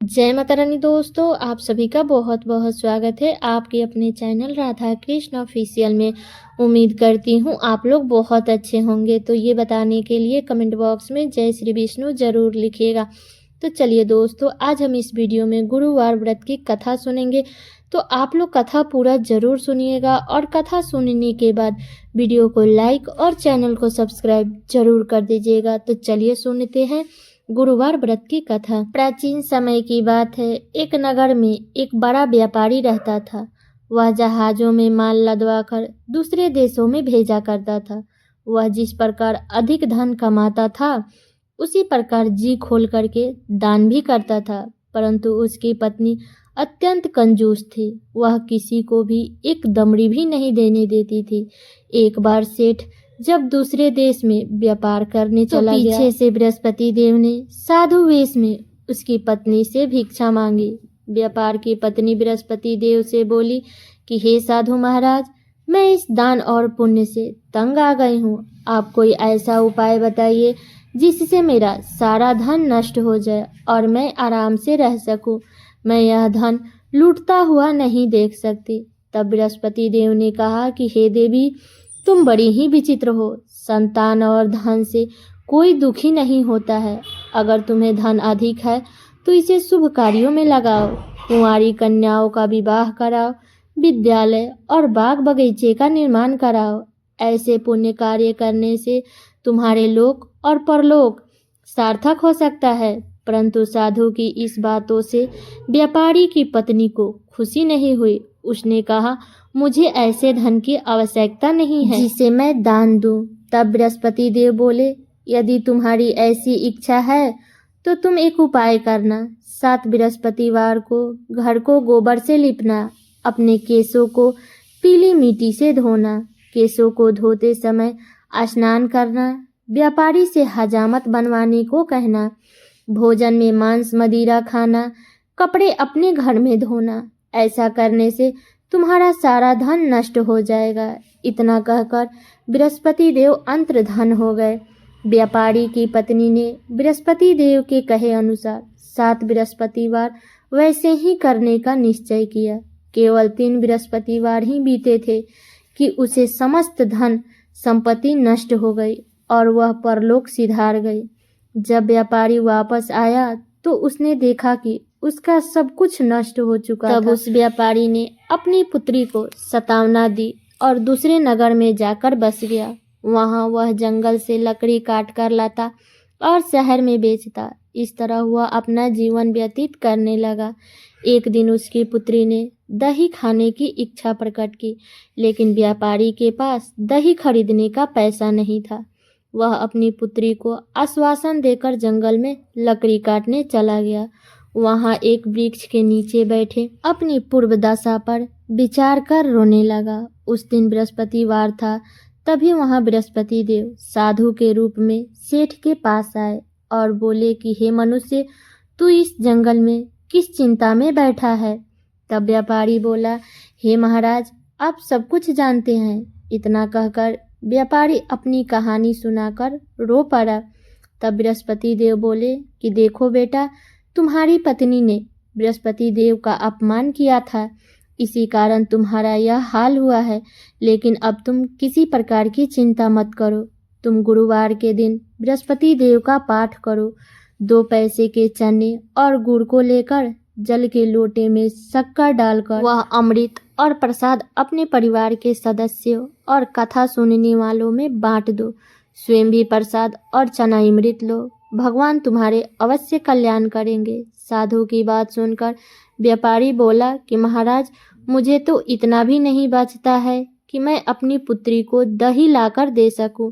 जय माता रानी दोस्तों, आप सभी का बहुत बहुत स्वागत है आपके अपने चैनल राधा कृष्ण ऑफिशियल में। उम्मीद करती हूँ आप लोग बहुत अच्छे होंगे। तो ये बताने के लिए कमेंट बॉक्स में जय श्री विष्णु जरूर लिखिएगा। तो चलिए दोस्तों, आज हम इस वीडियो में गुरुवार व्रत की कथा सुनेंगे। तो आप लोग कथा पूरा जरूर सुनिएगा और कथा सुनने के बाद वीडियो को लाइक और चैनल को सब्सक्राइब जरूर कर दीजिएगा। तो चलिए सुनते हैं गुरुवार व्रत की कथा। प्राचीन समय की बात है, एक नगर में एक बड़ा व्यापारी रहता था। वह जहाजों में माल लदवाकर दूसरे देशों में भेजा करता था। वह जिस प्रकार अधिक धन कमाता था उसी प्रकार जी खोल करके दान भी करता था, परंतु उसकी पत्नी अत्यंत कंजूस थी। वह किसी को भी एक दमड़ी भी नहीं देने देती थी। एक बार सेठ जब दूसरे देश में व्यापार करने चला गया, पीछे से बृहस्पति देव ने साधु वेश में उसकी पत्नी से भिक्षा मांगी। व्यापार की पत्नी बृहस्पति देव से बोली कि हे साधु महाराज, मैं इस दान और पुण्य से तंग आ गई हूँ। आप कोई ऐसा उपाय बताइए जिससे मेरा सारा धन नष्ट हो जाए और मैं आराम से रह सकूं। मैं यह धन लूटता हुआ नहीं देख सकती। तब बृहस्पति देव ने कहा कि हे देवी, तुम बड़ी ही विचित्र हो। संतान और धन से कोई दुखी नहीं होता है। अगर तुम्हें धन अधिक है तो इसे शुभ कार्यों में लगाओ। कुंवारी कन्याओं का विवाह कराओ, विद्यालय और बाग बगीचे का निर्माण कराओ। ऐसे पुण्य कार्य करने से तुम्हारे लोक और परलोक सार्थक हो सकता है। परंतु साधु की इस बातों से व्यापारी की पत्नी को खुशी नहीं हुई। उसने कहा, मुझे ऐसे धन की आवश्यकता नहीं है जिसे मैं दान दूं। तब बृहस्पति देव बोले, यदि तुम्हारी ऐसी इच्छा है तो तुम एक उपाय करना। 7 बृहस्पतिवार को घर को गोबर से लिपना, अपने केशों को पीली मिट्टी से धोना, केशों को धोते समय स्नान करना, व्यापारी से हजामत बनवाने को कहना, भोजन में मांस मदिरा खाना, कपड़े अपने घर में धोना। ऐसा करने से तुम्हारा सारा धन नष्ट हो जाएगा। इतना कहकर बृहस्पति देव अंतर्धान हो गए। व्यापारी की पत्नी ने बृहस्पति देव के कहे अनुसार 7 बृहस्पतिवार वैसे ही करने का निश्चय किया। केवल 3 बृहस्पतिवार ही बीते थे कि उसे समस्त धन संपत्ति नष्ट हो गई और वह परलोक सिधार गई। जब व्यापारी वापस आया तो उसने देखा कि उसका सब कुछ नष्ट हो चुका था। तब उस व्यापारी ने अपनी पुत्री को सतावना दी और दूसरे नगर में जाकर बस गया। वहां वह जंगल से लकड़ी काट कर लाता और शहर में बेचता। इस तरह वह अपना जीवन व्यतीत करने लगा। एक दिन उसकी पुत्री ने दही खाने की इच्छा प्रकट की, लेकिन व्यापारी के पास दही खरीदने का पैसा नहीं था। वह अपनी पुत्री को आश्वासन देकर जंगल में लकड़ी काटने चला गया। वहां एक वृक्ष के नीचे बैठे अपनी पूर्व दशा पर विचार कर रोने लगा। उस दिन बृहस्पतिवार था। तभी वहां बृहस्पति देव साधु के रूप में सेठ के पास आए और बोले कि हे मनुष्य, तू इस जंगल में किस चिंता में बैठा है? तब व्यापारी बोला, हे महाराज, आप सब कुछ जानते हैं। इतना कहकर व्यापारी अपनी कहानी सुनाकर रो पड़ा। तब बृहस्पति देव बोले कि देखो बेटा, तुम्हारी पत्नी ने बृहस्पति देव का अपमान किया था, इसी कारण तुम्हारा यह हाल हुआ है। लेकिन अब तुम किसी प्रकार की चिंता मत करो। तुम गुरुवार के दिन बृहस्पति देव का पाठ करो। 2 पैसे के चने और गुड़ को लेकर जल के लोटे में शक्कर डालकर वह अमृत और प्रसाद अपने परिवार के सदस्यों और कथा सुनने वालों में बांट दो। स्वयं भी प्रसाद और चना अमृत लो। भगवान तुम्हारे अवश्य कल्याण करेंगे। साधु की बात सुनकर व्यापारी बोला कि महाराज, मुझे तो इतना भी नहीं बचता है कि मैं अपनी पुत्री को दही लाकर दे सकूं।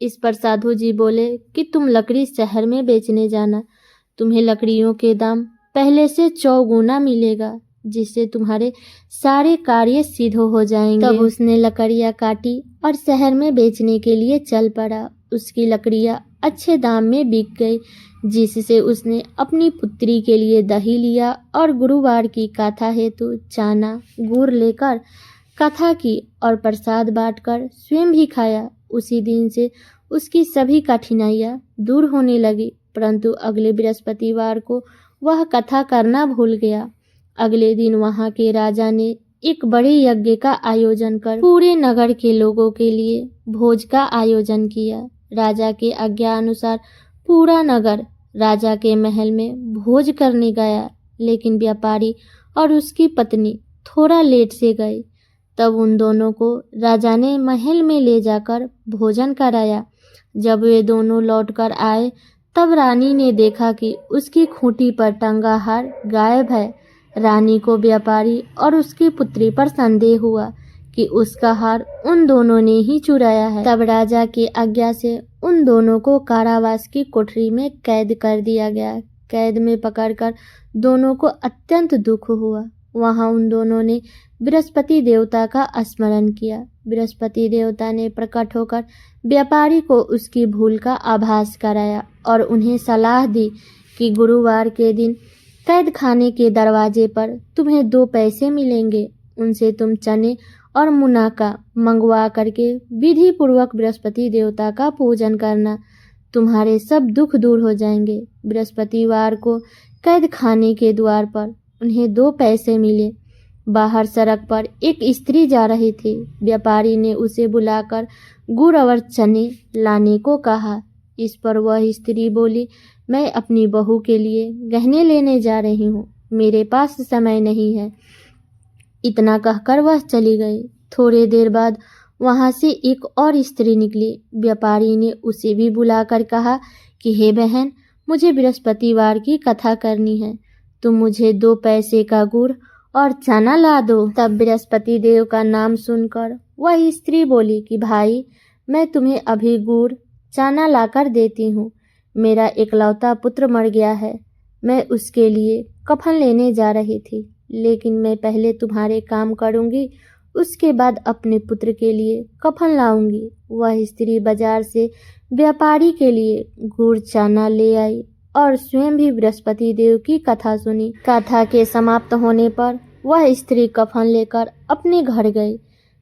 इस पर साधु जी बोले कि तुम लकड़ी शहर में बेचने जाना। तुम्हें लकड़ियों के दाम पहले से 4 गुना मिलेगा, जिससे तुम्हारे सारे कार्य सिद्ध हो जाएंगे। तब उसने लकड़ियां काटी और शहर में बेचने के लिए चल पड़ा। उसकी लकड़ियां अच्छे दाम में बिक गई, जिससे उसने अपनी पुत्री के लिए दही लिया और गुरुवार की कथा हेतु चना गुड़ लेकर कथा की और प्रसाद बांटकर स्वयं भी खाया। उसी दिन से उसकी सभी कठिनाइयां दूर होने लगी। परंतु अगले बृहस्पतिवार को वह कथा करना भूल गया। अगले दिन वहां के राजा ने एक बड़े यज्ञ का आयोजन कर पूरे नगर के लोगों के लिए भोज का आयोजन किया। राजा के आज्ञा अनुसार पूरा नगर राजा के महल में भोज करने गया, लेकिन व्यापारी और उसकी पत्नी थोड़ा लेट से गए। तब उन दोनों को राजा ने महल में ले जाकर भोजन कराया। जब वे दोनों लौटकर आए तब रानी ने देखा कि उसकी खूंटी पर टंगा हार गायब है। रानी को व्यापारी और उसकी पुत्री पर संदेह हुआ कि उसका हार उन दोनों ने ही चुराया है। तब राजा की आज्ञा से उन दोनों को कारावास की कोठरी में कैद कर दिया गया। कैद में पकड़कर दोनों को अत्यंत दुख हुआ। वहां उन दोनों ने बृहस्पति देवता का स्मरण किया। बृहस्पति देवता ने प्रकट होकर व्यापारी को उसकी भूल का आभास कराया और उन्हें सलाह दी कि गुरुवार के दिन कैद खाने के दरवाजे पर तुम्हें 2 पैसे मिलेंगे। उनसे तुम चने और मुनाका मंगवा करके विधि पूर्वक बृहस्पति देवता का पूजन करना, तुम्हारे सब दुख दूर हो जाएंगे। बृहस्पतिवार को कैद खाने के द्वार पर उन्हें 2 पैसे मिले। बाहर सड़क पर एक स्त्री जा रही थी। व्यापारी ने उसे बुलाकर गुड़ और चने लाने को कहा। इस पर वह स्त्री बोली, मैं अपनी बहू के लिए गहने लेने जा रही हूँ, मेरे पास समय नहीं है। इतना कहकर वह चली गई। थोड़ी देर बाद वहां से एक और स्त्री निकली। व्यापारी ने उसे भी बुलाकर कहा कि हे बहन, मुझे बृहस्पतिवार की कथा करनी है, तुम मुझे 2 पैसे का गुड़ और चना ला दो। तब बृहस्पति देव का नाम सुनकर वह स्त्री बोली कि भाई, मैं तुम्हें अभी गुड़ चना लाकर देती हूँ। मेरा इकलौता पुत्र मर गया है, मैं उसके लिए कफन लेने जा रही थी, लेकिन मैं पहले तुम्हारे काम करूँगी, उसके बाद अपने पुत्र के लिए कफन लाऊंगी। वह स्त्री बाजार से व्यापारी के लिए गुड़ चना ले आई और स्वयं भी बृहस्पति देव की कथा सुनी। कथा के समाप्त होने पर वह स्त्री कफन लेकर अपने घर गई।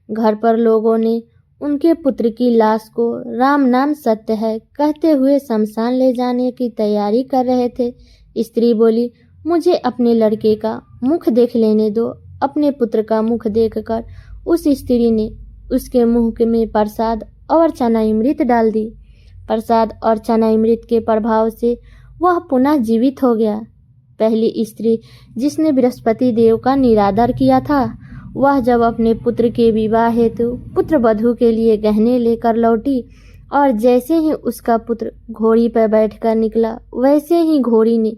घर पर लोगों ने उनके पुत्र की लाश को राम नाम सत्य है कहते हुए शमशान ले जाने की तैयारी कर रहे थे। स्त्री बोली, मुझे अपने लड़के का मुख देख लेने दो। अपने पुत्र का मुख देखकर उस स्त्री ने उसके मुंह में प्रसाद और चनामृत डाल दी। प्रसाद और चनामृत के प्रभाव से वह पुनः जीवित हो गया। पहली स्त्री जिसने बृहस्पति देव का निरादर किया था, वह जब अपने पुत्र के विवाह हेतु पुत्र वधू के लिए गहने लेकर लौटी और जैसे ही उसका पुत्र घोड़ी पर बैठकर निकला, वैसे ही घोड़ी ने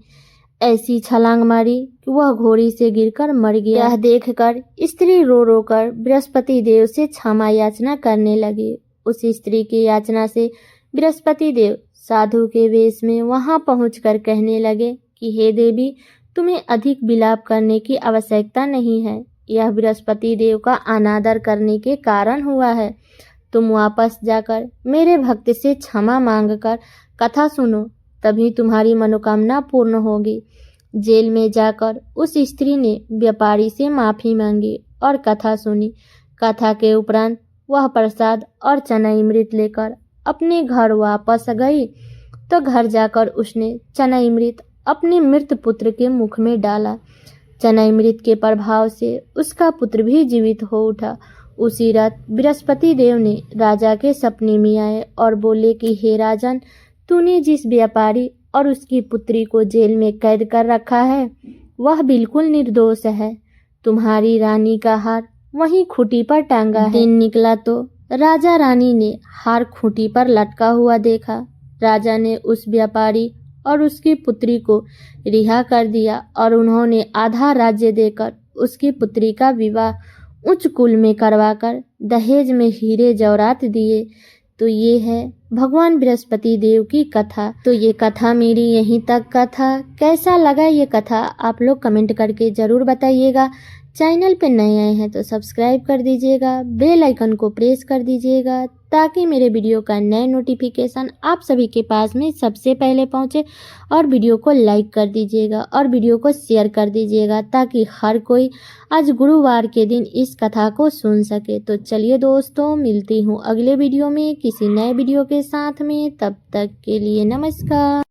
ऐसी छलांग मारी कि वह घोड़ी से गिरकर मर गया। यह देखकर स्त्री रो रो कर बृहस्पति देव से क्षमा याचना करने लगी। उस स्त्री की याचना से बृहस्पति देव साधु के वेश में वहां पहुंचकर कहने लगे कि हे देवी, तुम्हें अधिक विलाप करने की आवश्यकता नहीं है। यह बृहस्पति देव का अनादर करने के कारण हुआ है। तुम वापस जाकर मेरे भक्त से क्षमा मांगकर कथा सुनो, तभी तुम्हारी मनोकामना पूर्ण होगी। जेल में जाकर उस स्त्री ने व्यापारी से माफी मांगी और कथा सुनी। कथा के उपरांत वह प्रसाद और चनामृत लेकर अपने घर वापस गई तो घर जाकर उसने चनामृत अपने मृत पुत्र के मुख में डाला। चनामृत के प्रभाव से उसका पुत्र भी जीवित हो उठा। उसी रात बृहस्पति देव ने राजा के सपने में आए और बोले कि हे राजन, तूने जिस व्यापारी और उसकी पुत्री को जेल में कैद कर रखा है, वह बिल्कुल निर्दोष है। तुम्हारी रानी का हार वहीं खूंटी पर टांगा है। दिन निकला तो राजा रानी ने हार खूंटी पर लटका हुआ देखा। राजा ने उस व्यापारी और उसकी पुत्री को रिहा कर दिया और उन्होंने आधा राज्य देकर उसकी पुत्री का विवाह उच्च कुल में करवाकर दहेज में हीरे जवाहरात दिए। तो ये है भगवान बृहस्पति देव की कथा। तो ये कथा मेरी यहीं तक का था। कैसा लगा ये कथा आप लोग कमेंट करके ज़रूर बताइएगा। चैनल पे नए आए हैं तो सब्सक्राइब कर दीजिएगा, बेल आइकन को प्रेस कर दीजिएगा ताकि मेरे वीडियो का नए नोटिफिकेशन आप सभी के पास में सबसे पहले पहुंचे। और वीडियो को लाइक कर दीजिएगा और वीडियो को शेयर कर दीजिएगा ताकि हर कोई आज गुरुवार के दिन इस कथा को सुन सके। तो चलिए दोस्तों, मिलती हूँ अगले वीडियो में किसी नए वीडियो के साथ में। तब तक के लिए नमस्कार।